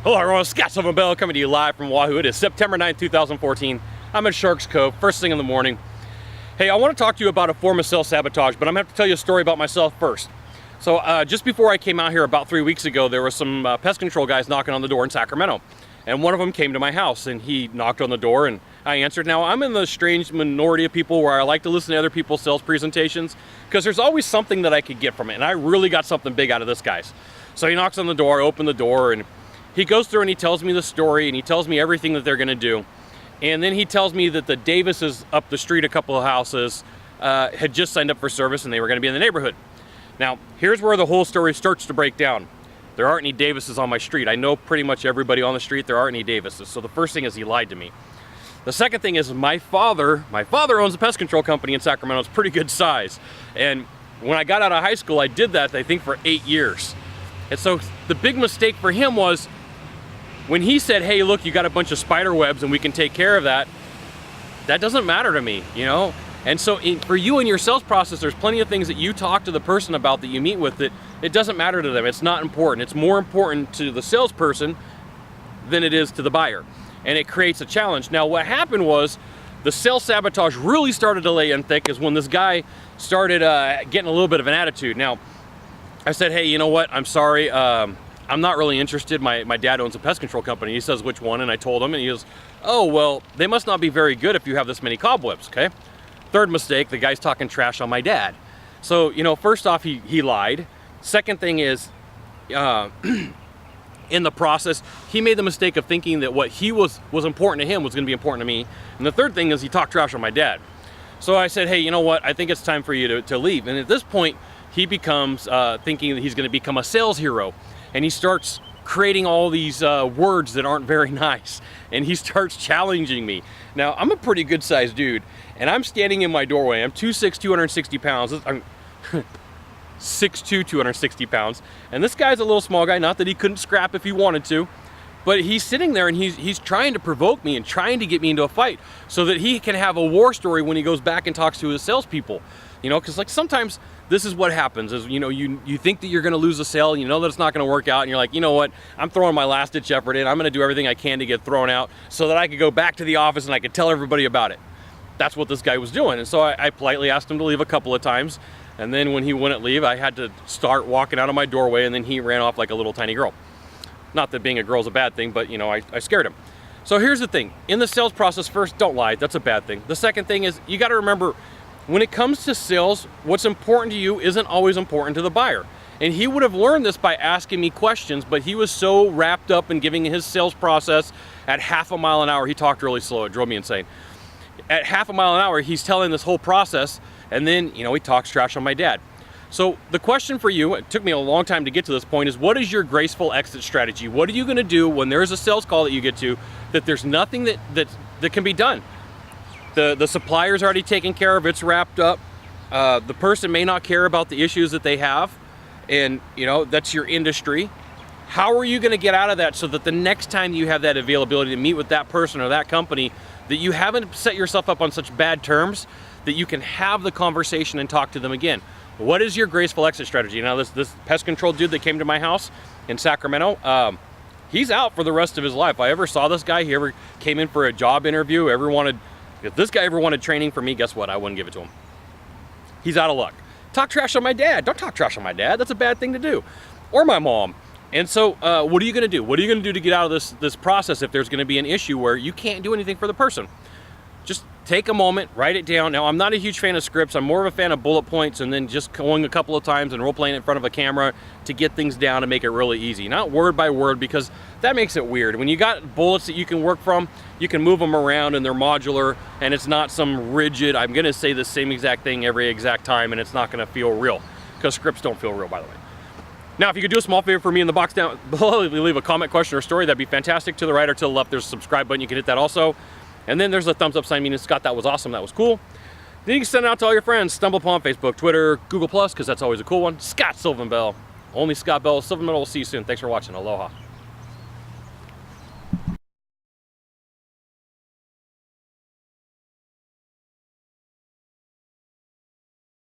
Hello everyone, Sylvan Bell coming to you live from Wahoo. It is September 9th, 2014. I'm at Sharks Cove, first thing in the morning. Hey, I want to talk to you about a form of sales sabotage, but I'm going to have to tell you a story about myself first. So just before I came out here about 3 weeks ago, there were some pest control guys knocking on the door in Sacramento. And one of them came to my house and he knocked on the door and I answered. Now, I'm in the strange minority of people where I like to listen to other people's sales presentations because there's always something that I could get from it. And I really got something big out of this guy's. So he knocks on the door, I open the door, and he goes through and he tells me the story and he tells me everything that they're gonna do. And then he tells me that the Davises up the street, a couple of houses, had just signed up for service and they were gonna be in the neighborhood. Now, here's where the whole story starts to break down. There aren't any Davises on my street. I know pretty much everybody on the street, there aren't any Davises. So the first thing is he lied to me. The second thing is my father owns a pest control company in Sacramento. It's pretty good size. And when I got out of high school, I did that, I think, for 8 years. And so the big mistake for him was when he said, hey, look, you got a bunch of spider webs and we can take care of that, that doesn't matter to me, you know? And so for you in your sales process, there's plenty of things that you talk to the person about that you meet with that it doesn't matter to them. It's not important. It's more important to the salesperson than it is to the buyer. And it creates a challenge. Now, what happened was the sales sabotage really started to lay in thick is when this guy started getting a little bit of an attitude. Now, I said, hey, you know what? I'm sorry. I'm not really interested. My dad owns a pest control company. He says, which one? And I told him, and he goes, oh, well, they must not be very good if you have this many cobwebs, okay? Third mistake, the guy's talking trash on my dad. So, you know, first off, he lied. Second thing is, in the process, he made the mistake of thinking that what he was important to him was gonna be important to me. And the third thing is he talked trash on my dad. So I said, hey, you know what? I think it's time for you to leave. And at this point, he becomes thinking that he's gonna become a sales hero. And he starts creating all these words that aren't very nice. And he starts challenging me. Now, I'm a pretty good sized dude, and I'm standing in my doorway. I'm 2'6", 260 pounds. I'm 6'2", 260 pounds. And this guy's a little small guy, not that he couldn't scrap if he wanted to, but he's sitting there and he's trying to provoke me and trying to get me into a fight so that he can have a war story when he goes back and talks to his salespeople. You know, because like sometimes this is what happens is, you know, you think that you're gonna lose a sale, you know that it's not gonna work out, and you're like, you know what, I'm throwing my last ditch effort in, I'm gonna do everything I can to get thrown out so that I could go back to the office and I could tell everybody about it. That's what this guy was doing. And so I politely asked him to leave a couple of times, and then when he wouldn't leave, I had to start walking out of my doorway, and then he ran off like a little tiny girl. Not that being a girl is a bad thing, but you know, I scared him. So here's the thing, in the sales process, first, don't lie, that's a bad thing. The second thing is, you gotta remember, when it comes to sales, what's important to you isn't always important to the buyer. And he would have learned this by asking me questions, but he was so wrapped up in giving his sales process at half a mile an hour. He talked really slow, it drove me insane. At half a mile an hour, he's telling this whole process, and then, you know, he talks trash on my dad. So the question for you, it took me a long time to get to this point, is what is your graceful exit strategy? What are you gonna do when there's a sales call that you get to, that there's nothing that can be done? The supplier's already taken care of, it's wrapped up. The person may not care about the issues that they have, and you know, that's your industry. How are you gonna get out of that so that the next time you have that availability to meet with that person or that company, that you haven't set yourself up on such bad terms that you can have the conversation and talk to them again? What is your graceful exit strategy? Now, this pest control dude that came to my house in Sacramento, he's out for the rest of his life. If I ever saw this guy, he ever came in for a job interview, if this guy ever wanted training from me, guess what? I wouldn't give it to him. He's out of luck. Talk trash on my dad. Don't talk trash on my dad. That's a bad thing to do. Or my mom. And so what are you gonna do? What are you gonna do to get out of this process if there's gonna be an issue where you can't do anything for the person? Just take a moment, write it down. Now, I'm not a huge fan of scripts. I'm more of a fan of bullet points and then just going a couple of times and role-playing in front of a camera to get things down and make it really easy. Not word by word, because that makes it weird. When you got bullets that you can work from, you can move them around and they're modular, and it's not some rigid, I'm gonna say the same exact thing every exact time and it's not gonna feel real, because scripts don't feel real, by the way. Now, if you could do a small favor for me in the box down below, leave a comment, question, or story, that'd be fantastic. To the right or to the left, there's a subscribe button. You can hit that also. And then there's a thumbs up sign, meaning, Scott, that was awesome, that was cool. Then you can send it out to all your friends. Stumble upon Facebook, Twitter, Google+, because that's always a cool one. Sylvan Bell. Only Scott Bell. Sylvan Bell. We'll see you soon. Thanks for watching. Aloha.